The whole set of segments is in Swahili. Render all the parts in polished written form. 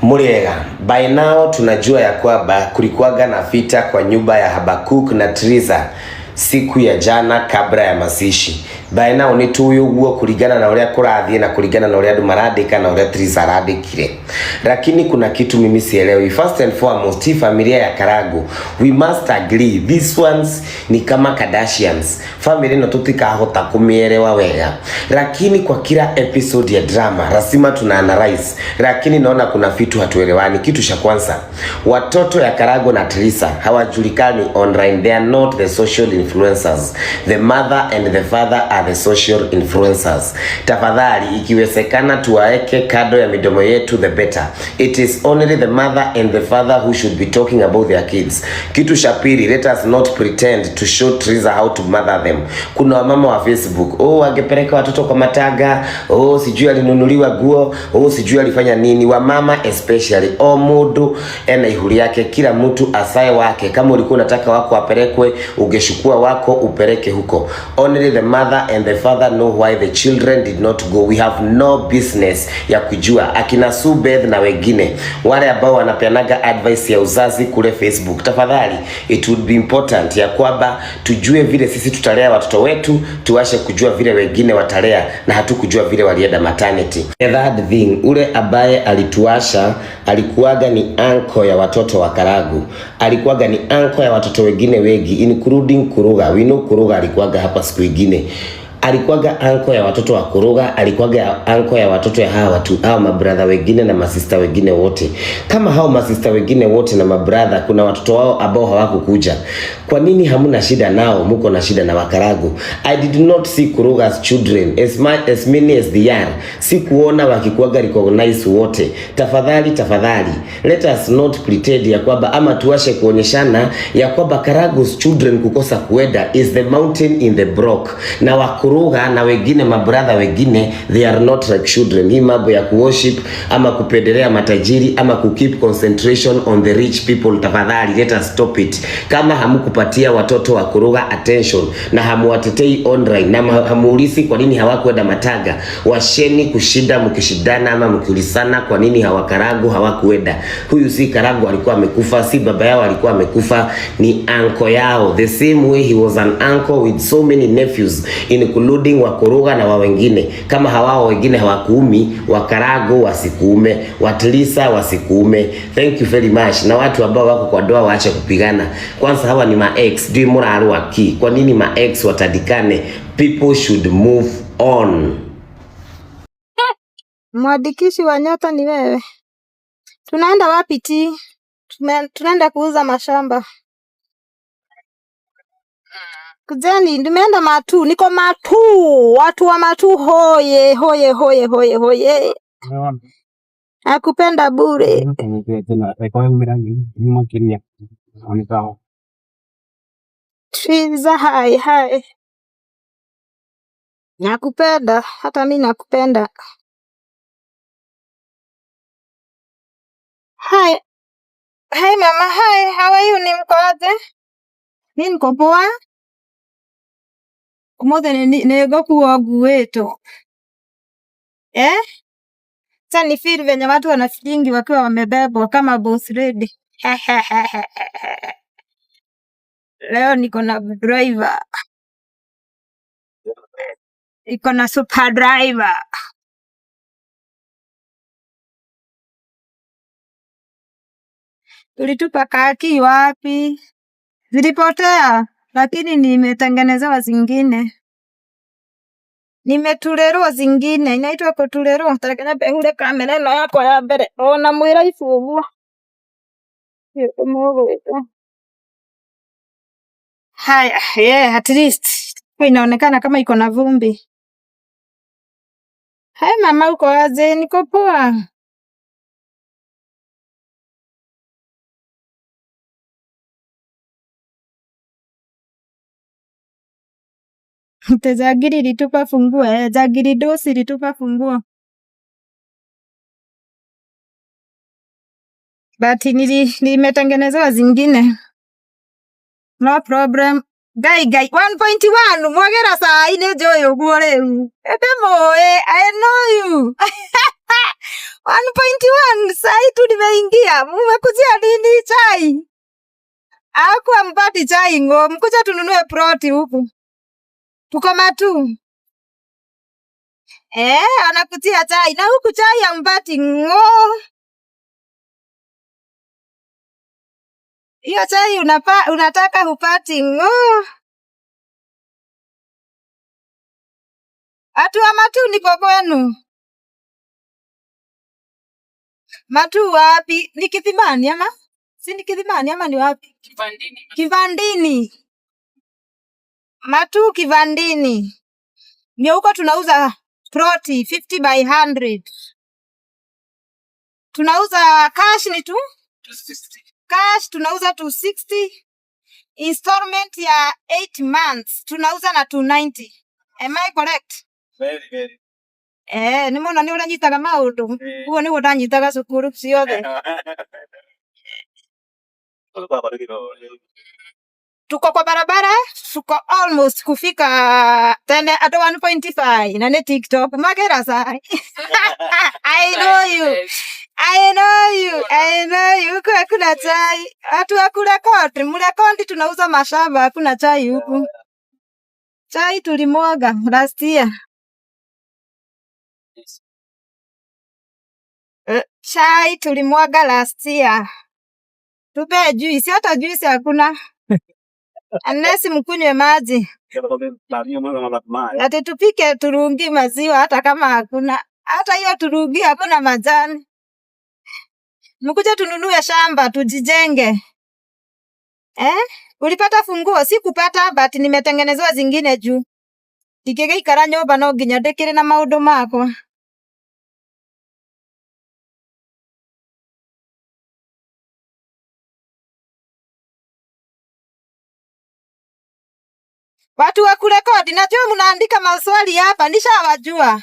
Muriega, by now tunajua ya kwamba kulikuwaga na vita kwa nyumba ya Habakuk na Triza siku ya jana kabla ya mazishi. By now ni tuyo guo kuligana na uria kurathie na kuligana na uria andu marandika na uria Triza arandikire. Lakini kuna kitu mimi sielewi. First and foremost, hii familia ya Karago, we must agree these ones ni kama Kardashians. Family no tutikahota kumielewa wega. Lakini kwa kila episode ya drama lazima tuna analyze. Lakini naona kuna vitu hatuelewani. Kitu cha kwanza, watoto ya Karago na Triza hawajulikani online. They are not the social influencers. The mother and the father are the social influencers. Tafadhali ikiwezekana tuwaeke kado ya midomo yetu the better. It is only the mother and the father who should be talking about their kids. Kitu cha pili, let us not pretend to show Triza how to mother them. Kuna wamama wa Facebook, angepeleka watoto kwa mataga, sijui alinunuliwa guo, sijui alifanya nini. Wamama especially, mudu ena ihuri yake, kila mtu asaye wake. Kama ulikuwa unataka wako apelekwe, ungeshukua wako upeleke huko. Only the mother and the father know why the children did not go. We have no business ya kujua. Akina Subeth na wengine wale ambao wanapeanaga advice ya uzazi kule Facebook, tafadhali it would be important ya kwamba tujue vile sisi tutalea watoto wetu, tuache kujua vile wengine watalea na hatukujua vile walienda maternity. That thing, ule abaye alituasha alikuwaga ni uncle ya watoto wa Karago, alikuwaga ni uncle ya watoto wengine wengi including Kuruga. We know Kuruga alikuwaga hapa siku nyingine. Alikuwaga uncle ya watoto wa Kuruga, alikuwaga uncle ya watoto ya hawa watu, hao mabrother wengine na masista wengine wote. Kama hao masista wengine wote na mabrother kuna watoto wao ambao hawakukuja, kwa nini hamuna shida nao, muko na shida na Wakarago? I did not see Kuruga's children as many as they are. Si kuona wakikuwaga recognize wote. Tafadhali, let us not pretend ya kwamba ama tuashe kuonyeshana ya kwamba Karago's children kukosa kuenda is the mountain in the brook. Na Kuruga na wengine mabrother wengine, they are not like children. Hii mambo ya kuworship ama kupendelea matajiri ama kukeep concentration on the rich people, tafadhali let us stop it. Kama hamukupatia watoto wa Kuruga attention na hamuwatetei online na hamuulisi kwa nini hawakwenda mataga, washeni kushida mkishidana ama mkiulisana kwa nini Karago hawakwenda. Huyu si Karago alikuwa amekufa, si baba yao alikuwa amekufa, ni uncle yao. The same way he was an uncle with so many nephews including wa Kuruga na wa wengine. Kama hawao wengine hawakuumi, wa Karago wasikuume, wa Triza wasikuume. Thank you very much. Na watu ambao wako kwa doa waache kupigana. Kwanza hawa ni ma ex, ndio muraro aki. Kwa nini ma ex watadikane? People should move on. Mwadikishi wa nyota ni wewe. Tunaenda wapi ti? Tunaenda kuuza mashamba. Kujeni, nimeenda Matu, niko Matu, watu wa Matu hoye. Nakupenda bure. Triza hai. Nakupenda, hata mimi nakupenda. Hi mama, hi, how are you? Ni mkoaje? Mimi niko poa. Kumothe nego kuwa gueto. Sasa ni feel venye watu wana feeling wakiwa wamebebwa kama boss lady. Leo niko na driver. Iko na super driver. Tulitupa kaki wapi? Zilipotea, lakini nimetengenezewa zingine. Nimetulelwa zingine, inaitwa kutulelwa. Tarekenya behule kamera ino yako ya mbere. Ona mwira ifuguo. Hiyo mogo ito. Haya, at least. Inaonekana kama iko na vumbi. Hai mama, uko aje? Niko poa. Jagiri litupa funguo, jagiri dosi litupa funguo. But nimetengenezewa zingine. No problem. Guy 1.1 mwagera saa ine joyo guo leu. Ete moe, I know you. 1.1 sai tu nimeingia. Mmekujia nini chai? Hakuwa mpati chai ngo, mkuja tununue proti huku. Tuko Matu. Anakutia chai na huku chai ya mpati ngo. Hiyo chai unataka hupati ngo. Atu wa Matu niko kwenu. Matu wapi? Ni Kithimani ama? Si ni Kithimani ama ni wapi? Kivandini. Matu Kivandini. Ni huko tunauza proti 50 by 100. Tunauza cash ni 260. Cash tunauza 260. Installment ya 8 months tunauza na 290. Am I correct? Very. Nimeona ni uranyitaga maundu. Huo ni uranyitaga cukuru ciothe. Tuko kwa barabara, tuko almost kufika tena at 1.5 na ni TikTok magera sai. I know you kwa kuna chai. Watu wakula kote, mrekondi tunauza mashamba, hakuna chai huku. Chai tulimwaga last year. Chai tulimwaga last year. Tupe juice, hata juice hakuna. Unless mkunywe maji. Ati tupike turungi maziwa hata kama hakuna. Hata hiyo turungi hakuna majani. Mkuja tununue shamba tujijenge. Ulipata funguo? Sikupata but nimetengenezewa zingine juu. Ndigeikara nyumba no nginya ndikire na maundu makwa. Watu wa kurekodi najua mnaandika maswali hapa, nishawajua.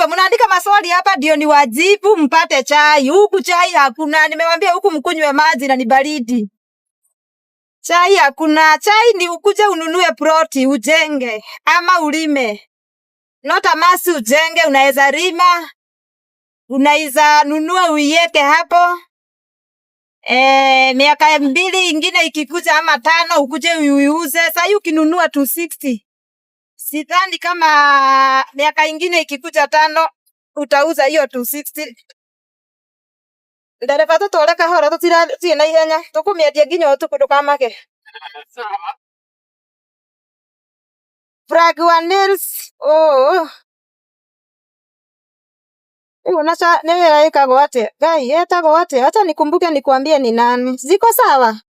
Mnaandika maswali hapa ndio niwajibu mpate chai. Huku chai hakuna. Nimewambia huku mkunywe maji na ni baridi. Chai hakuna. Chai ni ukuje ununue proti ujenge ama ulime. Not a masi ujenge, unaweza rima. Unaweza nunua uiweke hapo. Miaka 2 ingine ikikuja ama 5 ukuje uiuze. Sasa ukinunua 260. Sidhani kama miaka ingine ikikuja 5 utauza hiyo 260. Ndereba tutore kahora tutira na ihenya tukumiendia nginya utukundu kamake. Frag wa nails. Unacha newe ikago ate. Gai etago ate. Acha nikumbuke nikuambie ni nani. Ziko sawa?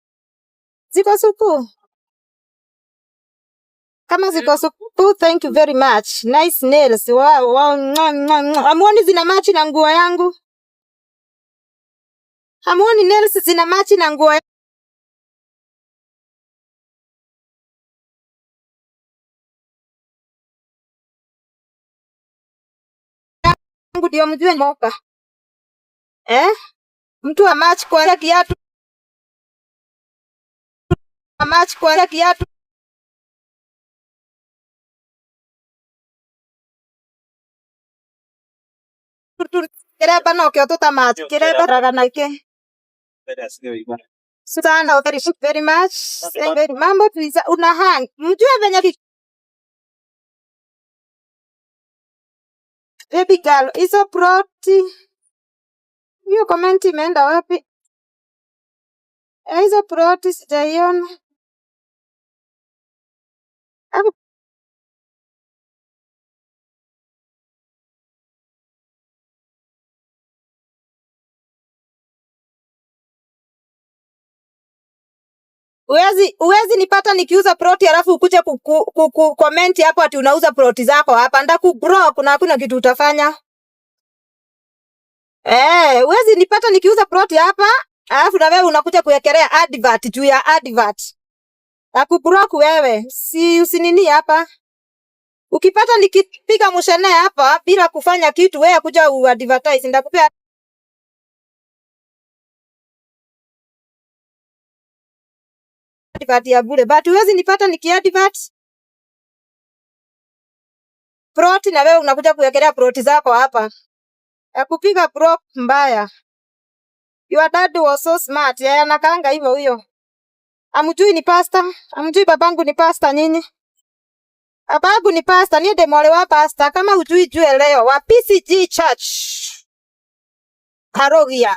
Ziko supu? Kama ziko supu, thank you very much. Nice nails. Wow. Amuoni zina machi na nguo yangu? Amuoni nails zina machi na nguo yangu? Ndio mjue moka. Mtu wa match kwa kiatu. Match kwa kiatu. Kireba no kyo tuta match. Kireba raga na ke. Sana very much. Very mambo tuiza una hang. Mjue venye baby girl, hizo proti. Hiyo comment imeenda wapi? Hizo proti sijaiona. Uwezi nipata nikiuza proti alafu ukuje comment hapo ati unauza proti zako hapa. Ndakublock na hakuna kitu utafanya. Uwezi nipata nikiuza proti hapa alafu na wewe unakuja kuwekelea advert juu ya advert. Ndakublock wewe. Usinini hapa. Ukipata nikipiga mshene hapa bila kufanya kitu wewe kuja uadvertise ndakupea advert ya bure. But uwezi nipata nikiadvert proti na wewe unakuja kuwekelea proti zako hapa. Ya kupiga block mbaya. Your dad was so smart. Yeye anakaanga hivyo huyo. Amjui ni pastor? Amjui babangu ni pastor nyinyi? Babangu ni pastor, ni demole wa pastor. Kama hujui jue leo wa PCG Church. Karogia.